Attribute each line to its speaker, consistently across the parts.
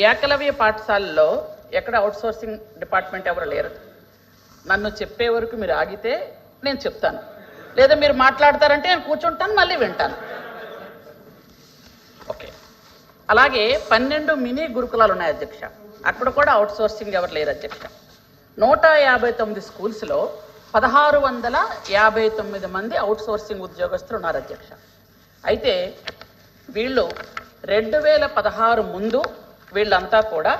Speaker 1: ఏకలవ్య పాఠశాలలో ఎక్కడ outsourcing department ఎవరు లేరు. నన్ను చెప్పే వరకు మీరు ఆగితే నేను చెప్తాను, లేదా మీరు మాట్లాడతారంటే నేను కూర్చుంటాను, మళ్ళీ వింటాను. ఓకే. అలాగే 12 మినీ గురుకులాలు ఉన్నాయి అధ్యక్ష. అక్కడ కూడా అవుట్సోర్సింగ్ ఎవరు లేరు అధ్యక్ష. 159 స్కూల్స్లో 1659 మంది అవుట్సోర్సింగ్ ఉద్యోగస్తులు ఉన్నారు అధ్యక్ష. అయితే వీళ్ళు 2016 ముందు వీళ్ళంతా కూడా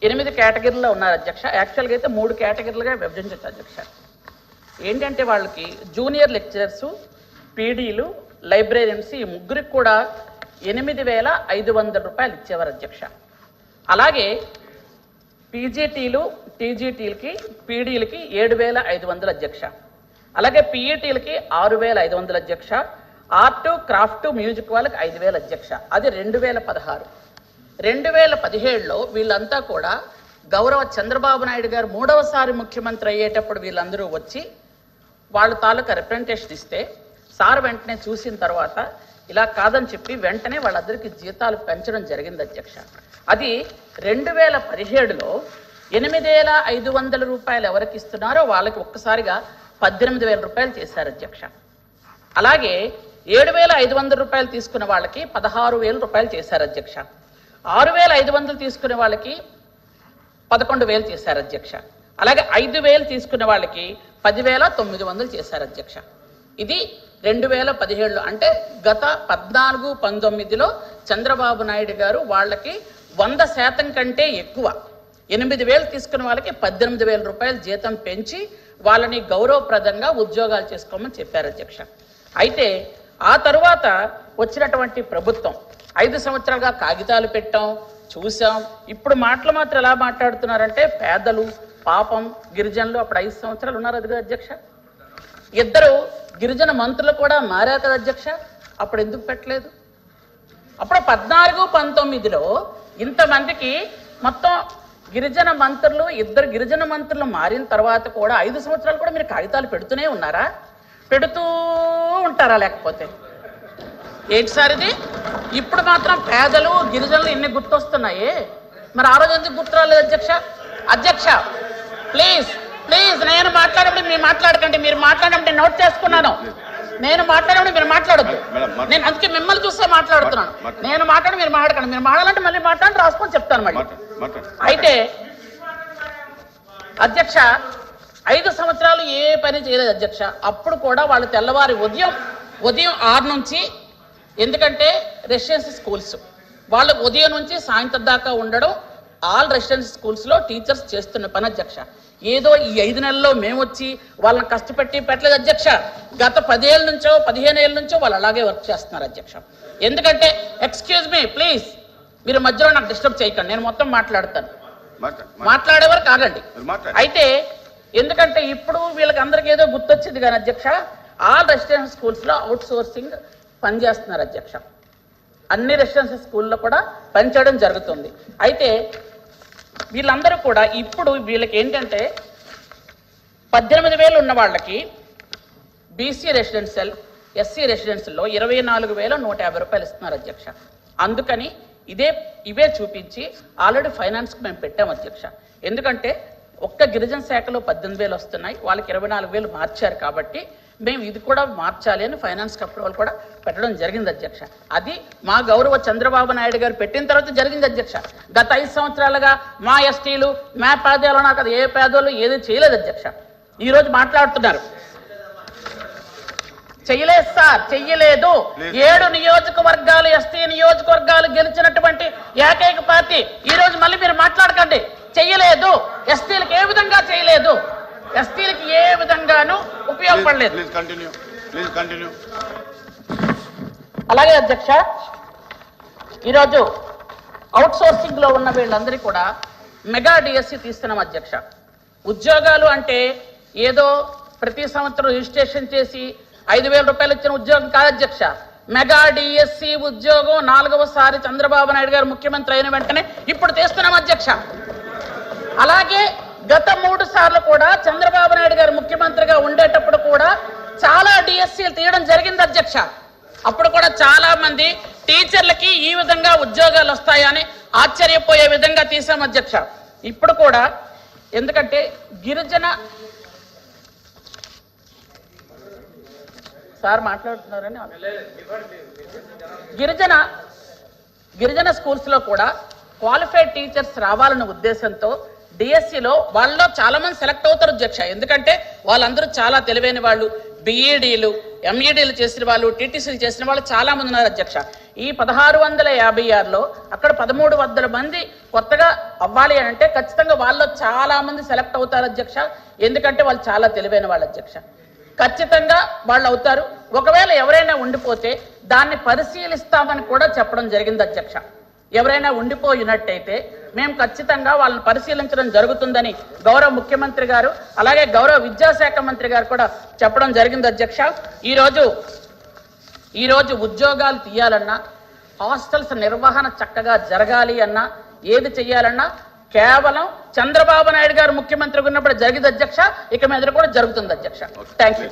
Speaker 1: 8 కేటగిరీలో ఉన్నారు అధ్యక్ష. యాక్చువల్గా అయితే 3 కేటగిరీలుగా విభజించవచ్చు అధ్యక్ష. ఏంటంటే వాళ్ళకి జూనియర్ లెక్చరర్సు, పీడీలు, లైబ్రేరియన్స్ ఈ ముగ్గురికి కూడా 8,500 రూపాయలు ఇచ్చేవారు అధ్యక్ష. అలాగే పీజీటీలు, టీజీటీలకి, పీడీలకి 7,500 అధ్యక్ష. అలాగే పీఈటీలకి 6,500 అధ్యక్ష. ఆర్టు, క్రాఫ్ట్, మ్యూజిక్ వాళ్ళకి 5,000 అధ్యక్ష. అది 2016. 2017లో వీళ్ళంతా కూడా గౌరవ చంద్రబాబు నాయుడు గారు 3వసారి ముఖ్యమంత్రి అయ్యేటప్పుడు వీళ్ళందరూ వచ్చి వాళ్ళ తాలూకా రిప్రజెంటేషన్ ఇస్తే సార్ వెంటనే చూసిన తర్వాత ఇలా కాదని చెప్పి వెంటనే వాళ్ళందరికీ జీతాలు పెంచడం జరిగింది అధ్యక్ష. అది 2017లో 8,500 రూపాయలు ఎవరికి ఇస్తున్నారో వాళ్ళకి ఒక్కసారిగా 18,000 రూపాయలు చేశారు అధ్యక్ష. అలాగే 7,500 రూపాయలు తీసుకున్న వాళ్ళకి 16,000 రూపాయలు చేశారు అధ్యక్ష. 6,500 తీసుకునే వాళ్ళకి 11,000 చేశారు అధ్యక్ష. అలాగే 5,000 తీసుకున్న వాళ్ళకి 10,900 చేశారు అధ్యక్ష. ఇది 2017లో, అంటే గత 14-19లో చంద్రబాబు నాయుడు గారు వాళ్ళకి 100% కంటే ఎక్కువ 8,000 తీసుకున్న వాళ్ళకి 18,000 రూపాయలు జీతం పెంచి వాళ్ళని గౌరవప్రదంగా ఉద్యోగాలు చేసుకోమని చెప్పారు అధ్యక్ష. అయితే ఆ తరువాత వచ్చినటువంటి ప్రభుత్వం 5 సంవత్సరాలుగా కాగితాలు పెట్టాం, చూసాం. ఇప్పుడు మాటలు మాత్రం ఎలా మాట్లాడుతున్నారంటే పేదలు, పాపం, గిరిజనులు. అప్పుడు 5 సంవత్సరాలు ఉన్నారు అది అధ్యక్ష. 2 గిరిజన మంత్రులు కూడా మారారు కదా అధ్యక్ష. అప్పుడు ఎందుకు పెట్టలేదు? అప్పుడు 14-19లో ఇంతమందికి మొత్తం గిరిజన మంత్రులు, 2 గిరిజన మంత్రులు మారిన తర్వాత కూడా 5 సంవత్సరాలు కూడా మీరు కాగితాలు పెడుతూనే ఉన్నారా? పెడుతూ ఉంటారా? లేకపోతే ఏంటి సార్ ఇది? ఇప్పుడు మాత్రం పేదలు, గిరిజనులు ఇన్ని గుర్తొస్తున్నాయి, మరి ఆ రోజు ఎందుకు గుర్తురాలేదు అధ్యక్ష? అధ్యక్ష ప్లీజ్ ప్లీజ్, నేను మాట్లాడేప్పుడు మీరు మాట్లాడకండి. మీరు మాట్లాడమంటే నోట్ చేసుకున్నాను. నేను మాట్లాడేప్పుడు మీరు మాట్లాడద్దు. నేను అందుకే మిమ్మల్ని చూస్తే మాట్లాడుతున్నాను. నేను మాట్లాడి మీరు మాట్లాడకండి. మీరు మాట్లాడాలంటే మళ్ళీ మాట్లాడి రాసుకొని చెప్తాను మళ్ళీ. అయితే అధ్యక్ష 5 సంవత్సరాలు ఏ పని చేయలేదు అధ్యక్ష. అప్పుడు కూడా వాళ్ళు తెల్లవారి ఉదయం 6 నుంచి, ఎందుకంటే రెసిడెన్సీ స్కూల్స్ వాళ్ళు ఉదయం నుంచి సాయంత్రం దాకా ఉండడం ఆల్ రెసిడెన్సీ స్కూల్స్లో టీచర్స్ చేస్తున్న పని అధ్యక్ష. ఏదో ఈ 5 నెలల్లో మేము వచ్చి వాళ్ళని కష్టపెట్టి పెట్టలేదు అధ్యక్ష. గత 10 ఏళ్ళ నుంచో 15 ఏళ్ళ నుంచో వాళ్ళు అలాగే వర్క్ చేస్తున్నారు అధ్యక్ష. ఎందుకంటే ఎక్స్క్యూజ్ మీ ప్లీజ్, మీరు మధ్యలో నాకు డిస్టర్బ్ చేయకండి, నేను మొత్తం మాట్లాడతాను. మాట్లాడే వరకు ఆగండి. అయితే ఎందుకంటే ఇప్పుడు వీళ్ళకి అందరికీ ఏదో గుర్తొచ్చింది కానీ అధ్యక్ష, ఆల్ రెసిడెన్షియల్ స్కూల్స్లో అవుట్ సోర్సింగ్ పనిచేస్తున్నారు అధ్యక్ష. అన్ని రెసిడెన్షియల్ స్కూల్లో కూడా పనిచేయడం జరుగుతుంది. అయితే వీళ్ళందరూ కూడా ఇప్పుడు వీళ్ళకి ఏంటంటే 18,000 ఉన్న వాళ్ళకి బీసీ రెసిడెన్షియల్, ఎస్సీ రెసిడెన్షియల్లో 24,150 రూపాయలు ఇస్తున్నారు అధ్యక్ష. అందుకని ఇవే చూపించి ఆల్రెడీ ఫైనాన్స్కి మేము పెట్టాం అధ్యక్ష. ఎందుకంటే ఒక్క గిరిజన శాఖలో 18,000 వస్తున్నాయి, వాళ్ళకి 24,000 మార్చారు కాబట్టి మేము ఇది కూడా మార్చాలి అని ఫైనాన్స్కి అప్రూవల్ కూడా పెట్టడం జరిగింది అధ్యక్ష. అది మా గౌరవ చంద్రబాబు నాయుడు గారు పెట్టిన తర్వాత జరిగింది అధ్యక్ష. గత 5 సంవత్సరాలుగా మా ఎస్టీలు, మా పేదలు, నాకు అది ఏ పేదోళ్ళు ఏది చేయలేదు అధ్యక్ష. ఈరోజు మాట్లాడుతున్నారు చెయ్యలేదు సార్, చెయ్యలేదు. 7 నియోజకవర్గాలు ఎస్టీ నియోజకవర్గాలు గెలిచినటువంటి ఏకైక పార్టీ. ఈరోజు మళ్ళీ మీరు మాట్లాడకండి. చెయ్యలేదు, ఎస్టీలకు ఏ విధంగా చేయలేదు, ఎస్టీలకి ఏ విధంగానూ ఉపయోగపడలేదు. అలాగే అధ్యక్ష ఈరోజు అవుట్ సోర్సింగ్ లో ఉన్న వీళ్ళందరికీ కూడా మెగా డిఎస్సి తీస్తున్నాం అధ్యక్ష. ఉద్యోగాలు అంటే ఏదో ప్రతి సంవత్సరం రిజిస్ట్రేషన్ చేసి 5,000 రూపాయలు ఇచ్చిన ఉద్యోగం కాదు అధ్యక్ష. మెగా డిఎస్సి ఉద్యోగం 4వసారి చంద్రబాబు నాయుడు గారు ముఖ్యమంత్రి అయిన వెంటనే ఇప్పుడు తీస్తున్నాం అధ్యక్ష. అలాగే గత 3 సార్లు కూడా చంద్రబాబు నాయుడు గారు ముఖ్యమంత్రిగా ఉండేటప్పుడు కూడా చాలా డిఎస్సీలు తీయడం జరిగింది అధ్యక్ష. అప్పుడు కూడా చాలా మంది టీచర్లకి ఈ విధంగా ఉద్యోగాలు వస్తాయని ఆశ్చర్యపోయే విధంగా తీసాం అధ్యక్ష. ఇప్పుడు కూడా ఎందుకంటే సార్ మాట్లాడుతున్నారని గిరిజన స్కూల్స్ లో కూడా క్వాలిఫైడ్ టీచర్స్ రావాలన్న ఉద్దేశంతో డిఎస్సిలో వాళ్ళలో చాలా మంది సెలెక్ట్ అవుతారు అధ్యక్ష. ఎందుకంటే వాళ్ళందరూ చాలా తెలివైన వాళ్ళు, బిఈడీలు ఎంఈడీలు చేసిన వాళ్ళు, టీటీసీలు చేసిన వాళ్ళు చాలా మంది ఉన్నారు అధ్యక్ష. ఈ 1656లో అక్కడ 1300 మంది కొత్తగా అవ్వాలి అని అంటే ఖచ్చితంగా వాళ్ళలో చాలా మంది సెలెక్ట్ అవుతారు అధ్యక్ష. ఎందుకంటే వాళ్ళు చాలా తెలివైన వాళ్ళు అధ్యక్ష. ఖచ్చితంగా వాళ్ళు అవుతారు. ఒకవేళ ఎవరైనా ఉండిపోతే దాన్ని పరిశీలిస్తామని కూడా చెప్పడం జరిగింది అధ్యక్ష. ఎవరైనా ఉండిపోయినట్టయితే మేము ఖచ్చితంగా వాళ్ళని పరిశీలించడం జరుగుతుందని గౌరవ ముఖ్యమంత్రి గారు అలాగే గౌరవ విద్యాశాఖ మంత్రి గారు కూడా చెప్పడం జరిగింది అధ్యక్ష. ఈరోజు ఉద్యోగాలు తీయాలన్నా, హాస్టల్స్ నిర్వహణ చక్కగా జరగాలి అన్నా, ఏది చెయ్యాలన్నా కేవలం చంద్రబాబు నాయుడు గారు ముఖ్యమంత్రిగా ఉన్నప్పుడు జరిగింది అధ్యక్ష. ఇక మీద కూడా జరుగుతుంది అధ్యక్ష. Thank you.